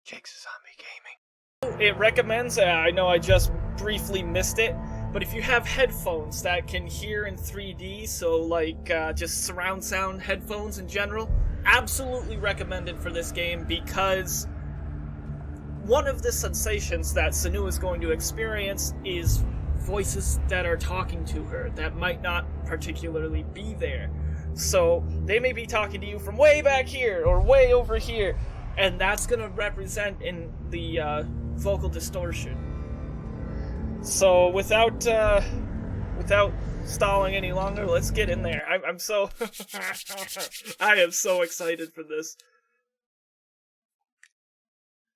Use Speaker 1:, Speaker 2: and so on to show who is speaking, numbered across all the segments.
Speaker 1: Jakesazombie Gaming.
Speaker 2: It recommends, I know I just briefly missed it, but if you have headphones that can hear in 3D, so like just surround sound headphones in general, absolutely recommended for this game, because one of the sensations that Senua is going to experience is voices that are talking to her that might not particularly be there. So they may be talking to you from way back here or way over here, and that's going to represent in the vocal distortion. So without stalling any longer, let's get in there. I'm so I am so excited for this.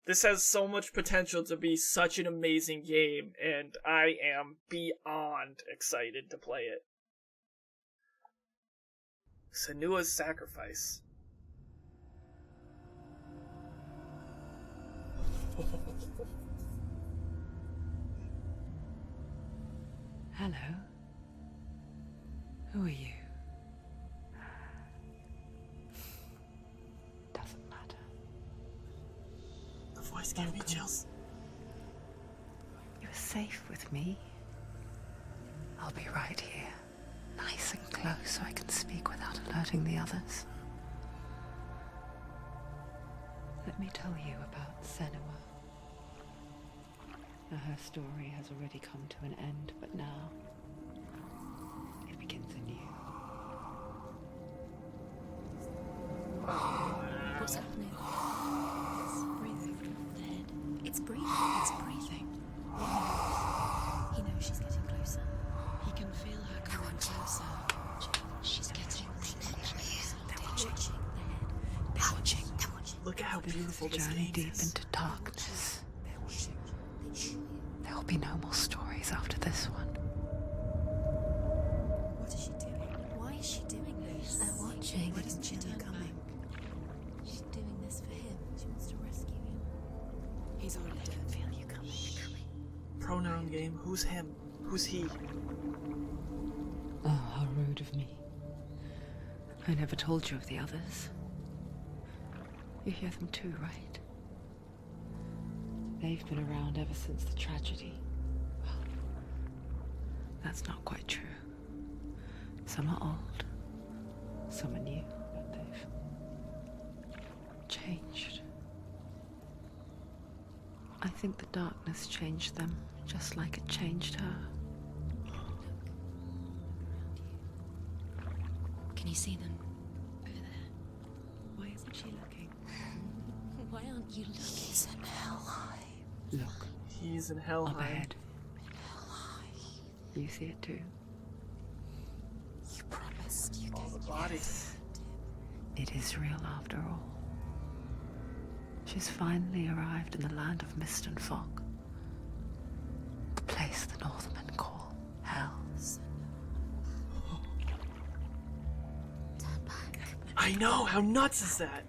Speaker 2: This has so much potential to be such an amazing game, and I am beyond excited to play it. Senua's Sacrifice.
Speaker 3: Hello. Who are you? Doesn't matter.
Speaker 2: The voice gave me chills.
Speaker 3: You're safe with me. I'll be right here, nice and close so I can speak without alerting the others. Let me tell you about Senua. Now, her story has already come to an end, but now it begins anew.
Speaker 4: What's happening? It's breathing. The head. It's breathing. It's breathing. He knows she's getting closer. He can feel her coming closer. She's getting closer. They're watching. The head. They're watching. They're watching.
Speaker 2: Look at how beautiful
Speaker 3: This
Speaker 2: this
Speaker 3: journey
Speaker 2: game
Speaker 3: deep
Speaker 2: is.
Speaker 3: into darkness.
Speaker 4: They're watching.
Speaker 3: There will be no more stories after this one.
Speaker 4: What is she doing? Why is she doing this? They're watching. Why doesn't she turn coming? She's doing this for him. She wants to rescue him. He's already dead. I feel you coming.
Speaker 2: Pronoun game. Who's him? Who's he?
Speaker 3: Oh, how rude of me. I never told you of the others. You hear them too, right? They've been around ever since the tragedy. Well, that's not quite true. Some are old, some are new, but they've changed. I think the darkness changed them, just like it changed her.
Speaker 4: Can you see them? Over there. Why isn't she looking? Why aren't you looking? He's in Helheim.
Speaker 3: Look,
Speaker 2: He's in
Speaker 3: up
Speaker 2: Hellheim.
Speaker 3: ahead. You see it too?
Speaker 4: You promised you
Speaker 2: All
Speaker 4: could.
Speaker 2: the bodies.
Speaker 3: It is real after all. She's finally arrived in the land of mist and fog. The place the Northmen call Hell.
Speaker 4: Turn back.
Speaker 2: I know. How nuts is that?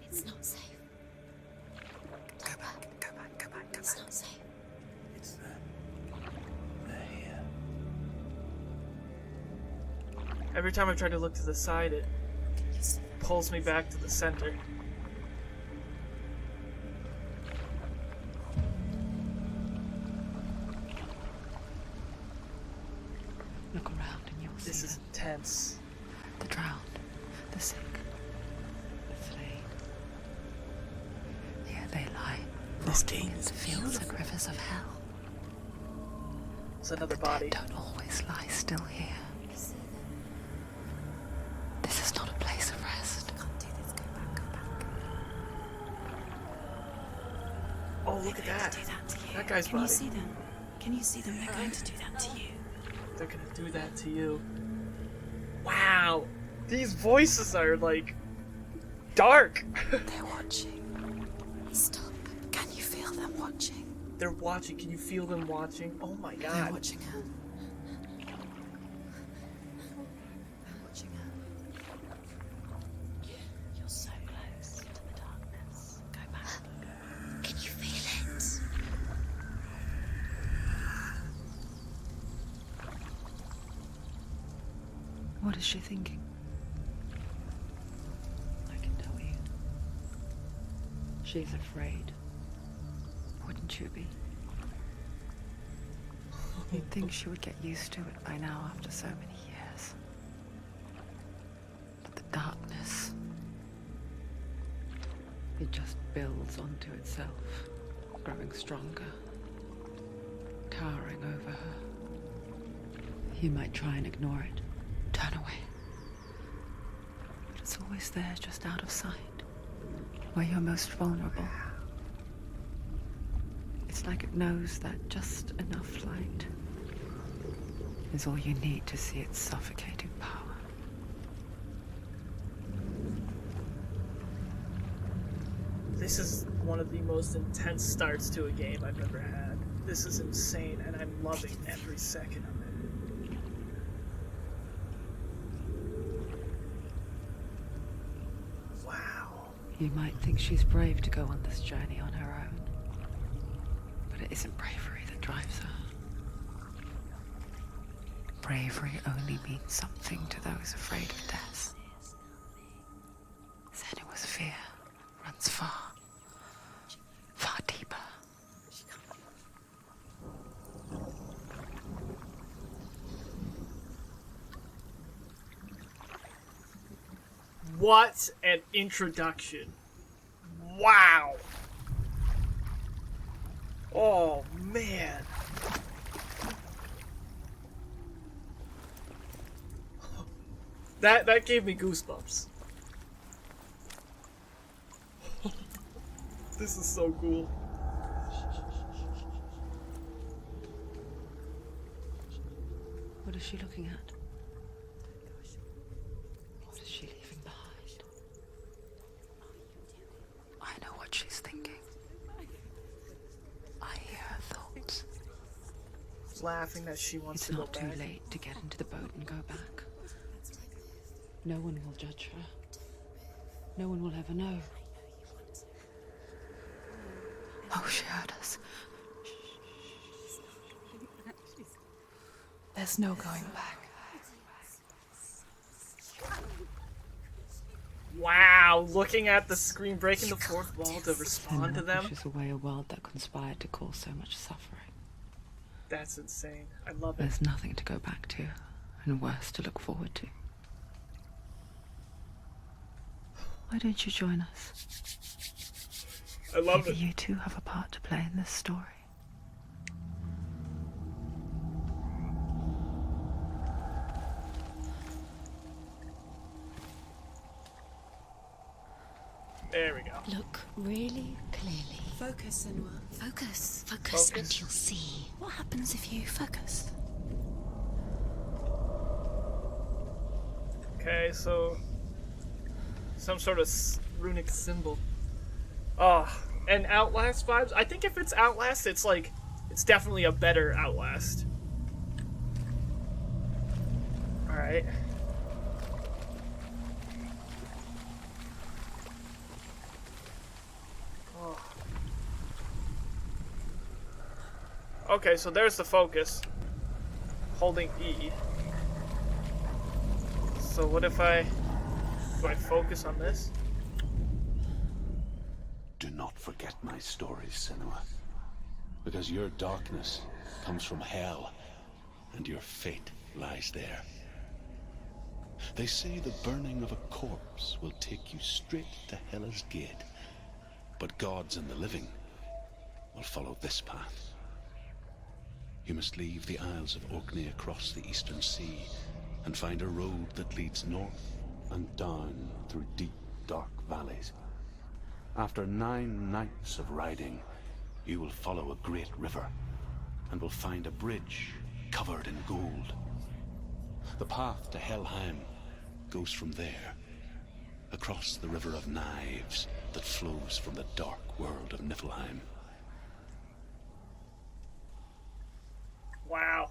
Speaker 4: It's not safe. Go back. Go back. Go back. It's not safe.
Speaker 1: It's them. They're here.
Speaker 2: Every time I try to look to the side, it
Speaker 4: You see
Speaker 2: pulls me back to the center.
Speaker 3: Look around and you'll
Speaker 2: This
Speaker 3: see
Speaker 2: is
Speaker 3: them.
Speaker 2: intense.
Speaker 3: The drowned, the sick, the slain. Here they lie,
Speaker 2: This
Speaker 3: rotting
Speaker 2: game
Speaker 3: in
Speaker 2: is
Speaker 3: the fields and
Speaker 2: beautiful.
Speaker 3: rivers of hell.
Speaker 2: It's another
Speaker 3: The
Speaker 2: body.
Speaker 3: dead don't always lie still here.
Speaker 4: You see them.
Speaker 3: This is not a place of rest.
Speaker 4: Can't do this. Go back. Go back.
Speaker 2: Oh, look at that.
Speaker 4: Do that to you.
Speaker 2: That guy's
Speaker 4: Can
Speaker 2: body.
Speaker 4: you see them? Can you see them? They're going to do that to you.
Speaker 2: They're gonna do that to you. Wow. These voices are like dark.
Speaker 4: They're watching. Stop. Can you feel them watching?
Speaker 2: They're watching. Can you feel them watching? Oh my
Speaker 4: They're
Speaker 2: god.
Speaker 4: watching her. They're watching her. You're so close to the darkness. Go back. Can you feel it?
Speaker 3: What is she thinking? I can tell you. She's afraid. wouldn't you be? You'd think she would get used to it by now after so many years. But the darkness, it just builds onto itself, growing stronger, towering over her. You might try and ignore it, turn away. But it's always there, just out of sight, where you're most vulnerable. It's like it knows that just enough light is all you need to see its suffocating power.
Speaker 2: This is one of the most intense starts to a game I've ever had. This is insane, and I'm loving every second of it. Wow.
Speaker 3: You might think she's brave to go on this journey on her own, but it isn't bravery that drives her. Bravery only means something to those afraid of death. Senua's fear runs far, far deeper.
Speaker 2: What an introduction. Wow. Oh, man. That gave me goosebumps. This is so cool.
Speaker 3: What is she looking at? What is she leaving behind? I know what she's thinking. I hear her thoughts.
Speaker 2: Laughing that she wants
Speaker 3: It's
Speaker 2: to go
Speaker 3: not too
Speaker 2: back.
Speaker 3: late to get into the boat and go back. No one will judge her. No one will ever know. Oh, she heard us.
Speaker 5: There's no going back.
Speaker 2: Wow, looking at the screen, breaking the fourth wall to respond to
Speaker 3: Senua
Speaker 2: them.
Speaker 3: pushes away a world that conspired to cause so much suffering.
Speaker 2: That's insane. I love it.
Speaker 3: There's nothing to go back to, and worse to look forward to. Why don't you join us?
Speaker 2: I love
Speaker 3: Maybe
Speaker 2: it.
Speaker 3: you too have a part to play in this story.
Speaker 2: There we go.
Speaker 4: Look really clearly.
Speaker 5: Focus, Senua.
Speaker 4: Focus.
Speaker 2: Focus.
Speaker 4: And you'll see what happens if you focus.
Speaker 2: Okay, so some sort of runic symbol. Oh, and Outlast vibes. I think if it's Outlast, it's like, it's definitely a better Outlast. Alright. Oh. Okay, so there's the focus. Holding E. So what if do I focus on this?
Speaker 1: Do not forget my stories, Senua. Because your darkness comes from hell, and your fate lies there. They say the burning of a corpse will take you straight to Hela's gate, but gods and the living will follow this path. You must leave the Isles of Orkney across the eastern sea and find a road that leads north and down through deep, dark valleys. After 9 nights of riding, you will follow a great river and will find a bridge covered in gold. The path to Helheim goes from there, across the River of Knives that flows from the dark world of Niflheim.
Speaker 2: Wow.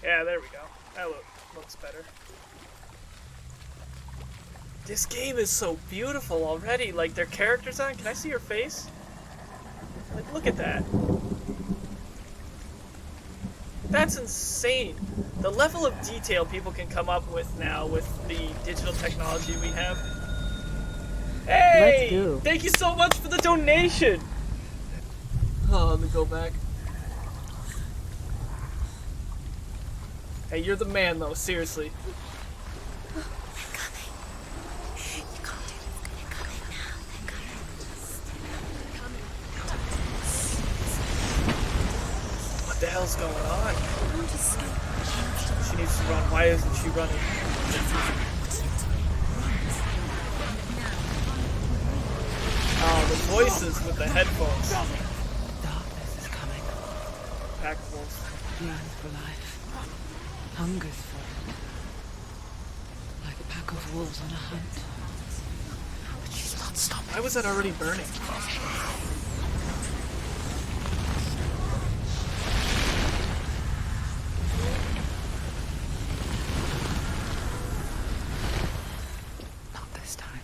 Speaker 2: Yeah, there we go. That looks better. This game is so beautiful already. Like, their characters on. Can I see your face? Like, look at that. That's insane. The level of detail people can come up with now with the digital technology we have. Hey!
Speaker 3: go.
Speaker 2: Thank you so much for the donation! Oh, let me go back. Hey, you're the man though, seriously. What the hell's going on? She needs to run. Why isn't she running? Oh, the voices with the headphones.
Speaker 3: Darkness is coming.
Speaker 2: Pack of wolves.
Speaker 3: Yearns for life. Hungers for it. Like a pack of wolves on a hunt. But she's not stopping.
Speaker 2: Why was that already burning?
Speaker 3: Not this time.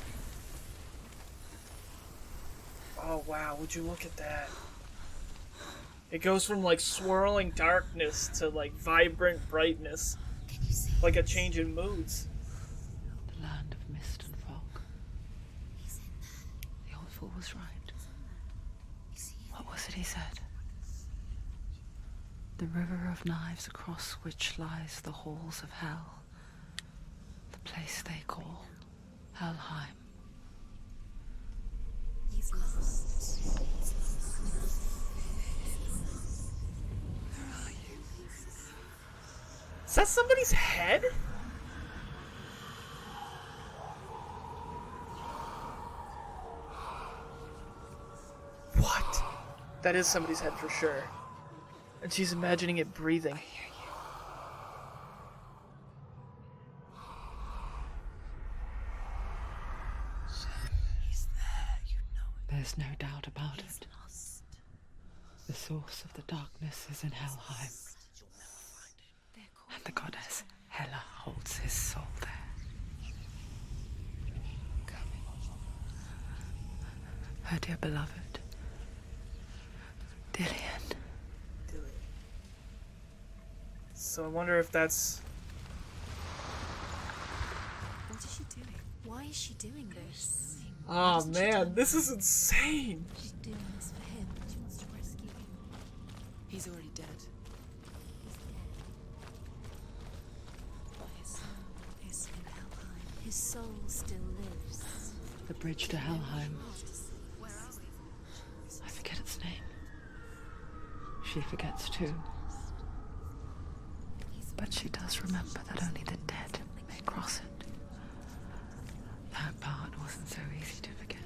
Speaker 2: Oh wow, would you look at that? It goes from like swirling darkness to like vibrant brightness. Like a change in moods.
Speaker 3: The land of mist and fog. The old fool was right. What was it he said? The river of knives across which lies the halls of hell. The place they call Helheim.
Speaker 4: He's lost.
Speaker 2: Is that somebody's head? What? That is somebody's head for sure. And she's imagining it breathing.
Speaker 3: There's no doubt about it. The source of the darkness is in Helheim. And the goddess Hela holds his soul there. Her dear beloved, Dillian.
Speaker 2: So I wonder if that's...
Speaker 4: What is she doing? Why is she doing this?
Speaker 2: Oh man, this is insane!
Speaker 4: She's doing this for him. She wants to rescue him.
Speaker 5: He's already dead.
Speaker 4: He's dead. But his soul is in Helheim. His soul still lives.
Speaker 3: The bridge to Helheim. I forget its name. She forgets too. But she does remember that only the dead may cross it. That part wasn't so easy to forget.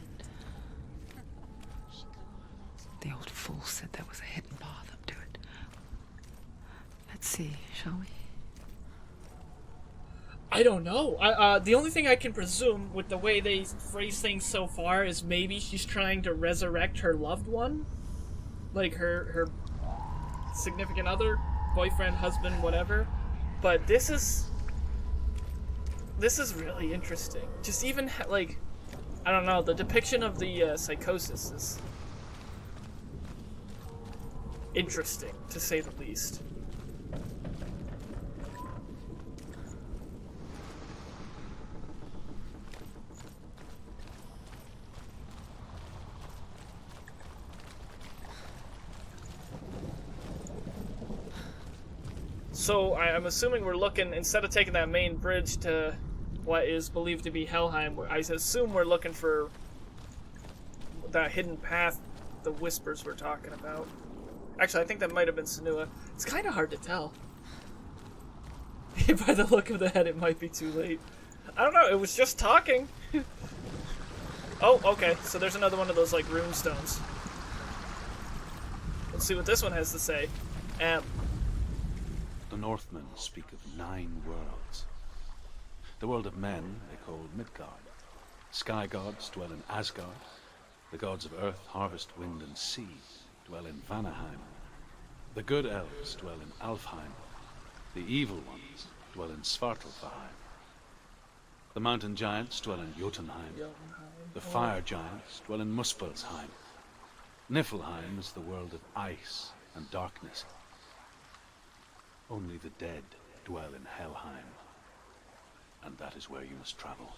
Speaker 3: The old fool said there was a hidden path up to it. Let's see, shall we?
Speaker 2: I don't know. The only thing I can presume with the way they phrase things so far is maybe she's trying to resurrect her loved one, like her significant other, boyfriend, husband, whatever. But this is really interesting. Just even like, I don't know, the depiction of the psychosis is interesting to say the least. So I'm assuming we're looking, instead of taking that main bridge to what is believed to be Helheim, I assume we're looking for that hidden path the whispers were talking about. Actually, I think that might have been Senua. It's kind of hard to tell. By the look of the head, it might be too late. I don't know, it was just talking. Oh, okay, so there's another one of those, like, rune stones. Let's see what this one has to say.
Speaker 1: The Northmen speak of 9 worlds. The world of men they call Midgard. Sky gods dwell in Asgard. The gods of earth, harvest, wind, and sea dwell in Vanaheim. The good elves dwell in Alfheim. The evil ones dwell in Svartalfheim. The mountain giants dwell in Jotunheim. The fire giants dwell in Muspelheim. Niflheim is the world of ice and darkness. Only the dead dwell in Helheim, and that is where you must travel.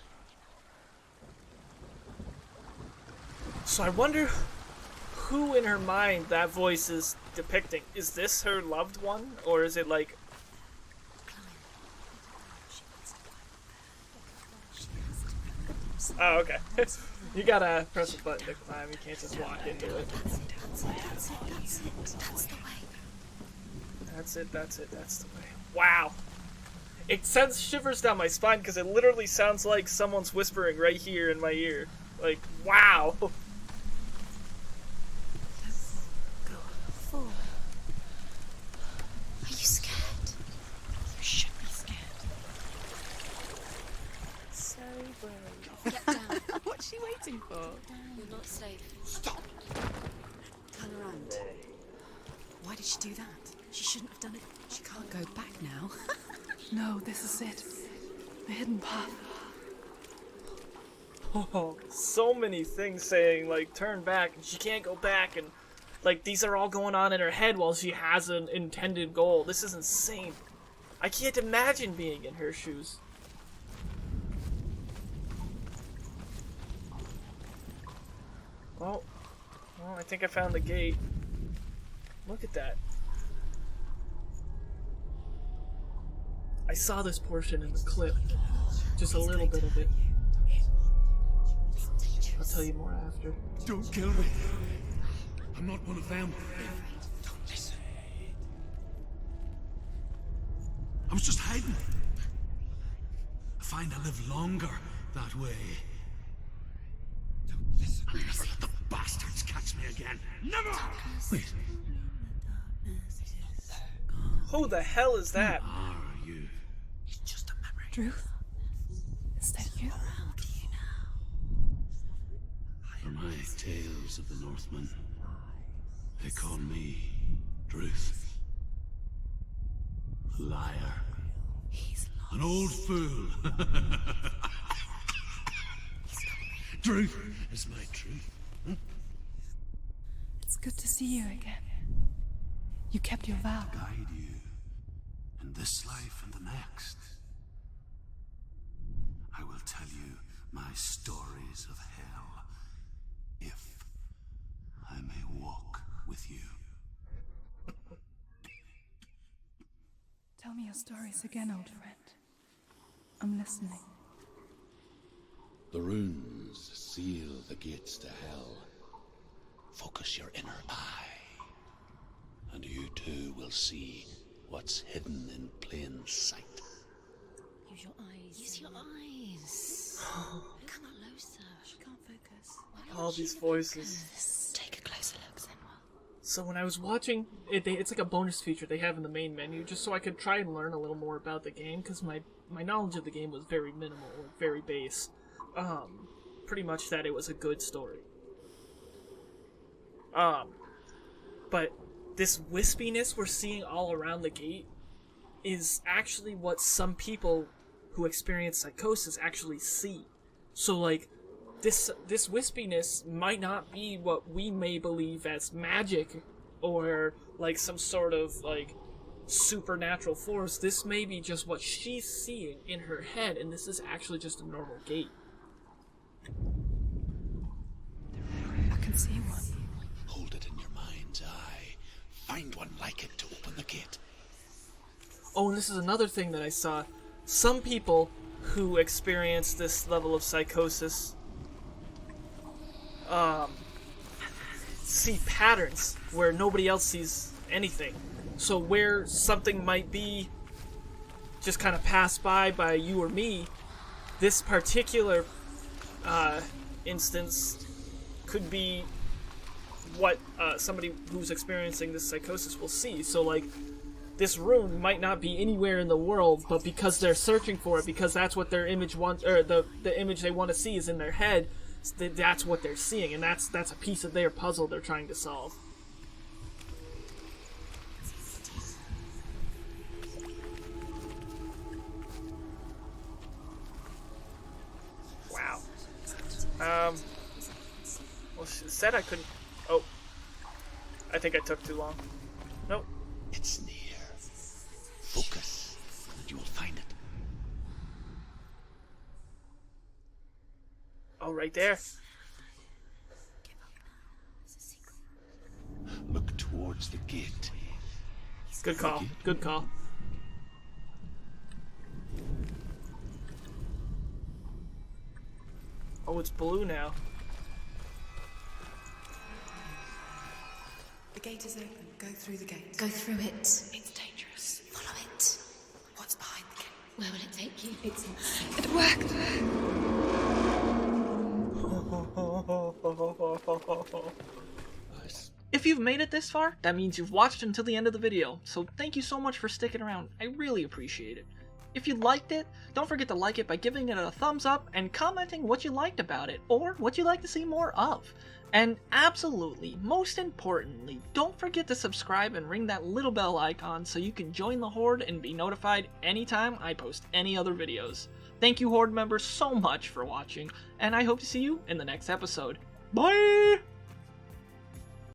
Speaker 2: So I wonder who in her mind that voice is depicting. Is this her loved one? Or is it like... Oh, okay. You gotta press a button to climb. You can't just walk into it. That's it, that's it, that's the way. Wow. It sends shivers down my spine because it literally sounds like someone's whispering right here in my ear. Like, wow.
Speaker 4: Four. Are you scared? You should be scared.
Speaker 2: So brave.
Speaker 4: Get down.
Speaker 5: What's she waiting for?
Speaker 4: You're not safe.
Speaker 1: Stop!
Speaker 5: Turn around. Why did she do that?
Speaker 4: She shouldn't have done it.
Speaker 5: She can't go back now.
Speaker 3: No, this is it. The hidden path.
Speaker 2: Oh, so many things saying, like, turn back, and she can't go back, and, like, these are all going on in her head while she has an intended goal. This is insane. I can't imagine being in her shoes. Well, I think I found the gate. Look at that. I saw this portion in the clip. Just a little bit of it. I'll tell you more after.
Speaker 1: Don't kill me. I'm not one of them.
Speaker 4: Don't listen.
Speaker 1: I was just hiding. I find I live longer that way. Don't listen. I'll never let the bastards catch me again. Never! Wait.
Speaker 2: Who the hell is that?
Speaker 1: Who are you?
Speaker 4: It's just a memory.
Speaker 3: Druth? Is that you?
Speaker 4: Around you now.
Speaker 1: For my tales of the Northmen, they call me Druth. A liar.
Speaker 4: He's lost.
Speaker 1: An old fool. Druth is my truth.
Speaker 3: It's good to see you again. You kept your vow.
Speaker 1: Guide you in this life and the next. I will tell you my stories of hell, if I may walk with you.
Speaker 3: Tell me your stories again, old friend. I'm listening.
Speaker 1: The runes seal the gates to hell. Focus your inner eye, and you too will see what's hidden in plain sight.
Speaker 4: Use your eyes. Use your eyes. Come closer. She can't focus.
Speaker 2: All these voices.
Speaker 4: Take a closer look, Senua.
Speaker 2: So when I was watching it, it's like a bonus feature they have in the main menu, just so I could try and learn a little more about the game, because my knowledge of the game was very minimal, like very base. Pretty much that it was a good story. But this wispiness we're seeing all around the gate is actually what some people who experience psychosis actually see. So like, this wispiness might not be what we may believe as magic or like some sort of like supernatural force. This may be just what she's seeing in her head, and this is actually just a normal gate.
Speaker 3: I can see one.
Speaker 1: Hold it in your mind's eye. Find one like it to open the gate.
Speaker 2: Oh, and this is another thing that I saw. Some people who experience this level of psychosis see patterns where nobody else sees anything. So where something might be just kind of passed by you or me, this particular instance could be what somebody who's experiencing this psychosis will see. So like, this rune might not be anywhere in the world, but because they're searching for it, because that's what their image wants, or the image they want to see is in their head, that's what they're seeing, and that's a piece of their puzzle they're trying to solve. Wow. Well, she said I couldn't. Oh, I think I took too long. Nope.
Speaker 1: It's near. Focus, and you will find it.
Speaker 2: Oh, right there.
Speaker 4: Give
Speaker 1: towards the gate.
Speaker 2: Good call. Good call. Oh, it's blue now.
Speaker 5: The gate is open. Go through the gate.
Speaker 4: Go through it.
Speaker 5: It's dangerous.
Speaker 4: Follow it.
Speaker 5: What's behind the gate?
Speaker 4: Where will it take you?
Speaker 5: It's not safe.
Speaker 4: It worked.
Speaker 2: If you've made it this far, that means you've watched until the end of the video, so thank you so much for sticking around. I really appreciate it. If you liked it, don't forget to like it by giving it a thumbs up and commenting what you liked about it, or what you'd like to see more of. And absolutely, most importantly, don't forget to subscribe and ring that little bell icon so you can join the Horde and be notified anytime I post any other videos. Thank you, Horde members, so much for watching, and I hope to see you in the next episode. Bye!